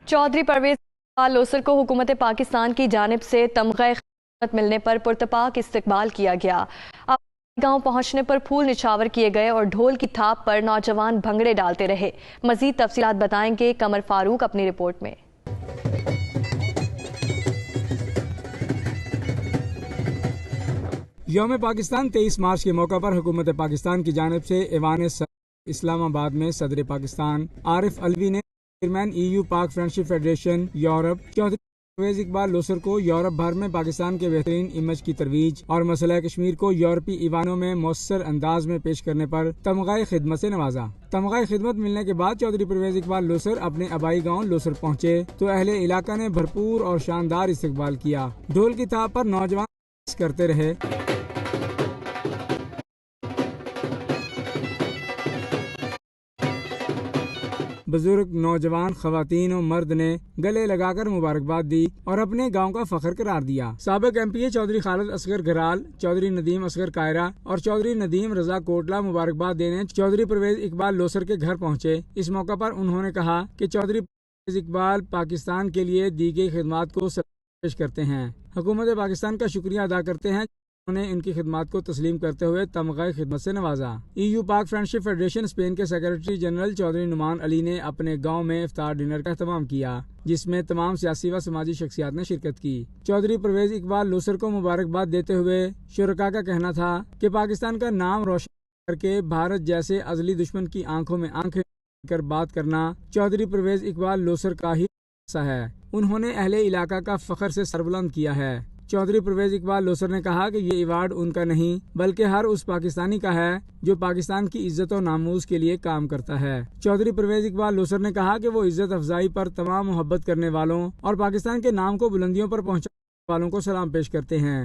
चौधरी परवेज लोसर को हुकूमत पाकिस्तान की जानिब से तमग़ा खिदमत मिलने पर पुरतपाक इस्तकबाल किया गया। गांव पहुंचने पर फूल निछावर किए गए और ढोल की थाप पर नौजवान भंगड़े डालते रहे। मजीद तफसीलात बताएंगे कमर फारूक अपनी रिपोर्ट में। यौम पाकिस्तान 23 मार्च के मौका पर हुकूमत पाकिस्तान की जानिब से ऐवान इस्लामाबाद में सदर पाकिस्तान आरिफ अलवी ने chairman EU Pak friendship federation Europe Chaudhry Parvez Iqbal Losar को यूरोप भर में पाकिस्तान के बेहतरीन इमेज की तरवीज और मसला कश्मीर को यूरोपी ईवानों में मौसर अंदाज में पेश करने पर तमग़ा खिदमत से नवाजा। तमग़ा खिदमत मिलने के बाद चौधरी परवेज इकबाल लोसर अपने आबाई गांव लोसर पहुंचे तो अहले इलाका ने भरपूर और शानदार इस्तकबाल किया। ढोल की थाप पर नौजवान करते रहे। बुजुर्ग, नौजवान, खवातीन और मर्द ने गले लगाकर मुबारकबाद दी और अपने गांव का फख्र करार दिया। साबिक MPA चौधरी खालिद असगर घराल, चौधरी नदीम असगर कायरा और चौधरी नदीम रजा कोटला मुबारकबाद देने चौधरी परवेज इकबाल लोसर के घर पहुंचे। इस मौका पर उन्होंने कहा कि चौधरी परवेज इकबाल पाकिस्तान के लिए दी गई खिदमत को पेश करते हैं। हुकूमत पाकिस्तान का शुक्रिया अदा करते हैं, उन्होंने इनकी खिदमत को तस्लीम करते हुए तमग़ा खिदमत से नवाजा। EU Pak friendship federation Spain के सेक्रेटरी जनरल चौधरी नुमान अली ने अपने गांव में इफ्तार डिनर का एहतमाम किया, जिसमें तमाम सियासी व समाजी शख्सियात ने शिरकत की। चौधरी परवेज इकबाल लोसर को मुबारकबाद देते हुए शुरका का कहना था कि पाकिस्तान का नाम रोशन करके भारत जैसे अजली दुश्मन की आंखों में आंखें कर बात करना चौधरी परवेज इकबाल लोसर का ही हिस्सा है। उन्होंने अहले इलाका का फख्र से सरबुलंद किया है। चौधरी परवेज इकबाल लोसर ने कहा कि ये अवार्ड उनका नहीं बल्कि हर उस पाकिस्तानी का है जो पाकिस्तान की इज्जत और नामूस के लिए काम करता है। चौधरी परवेज इकबाल लोसर ने कहा कि वो इज्जत अफजाई पर तमाम मोहब्बत करने वालों और पाकिस्तान के नाम को बुलंदियों पर पहुंचाने वालों को सलाम पेश करते हैं।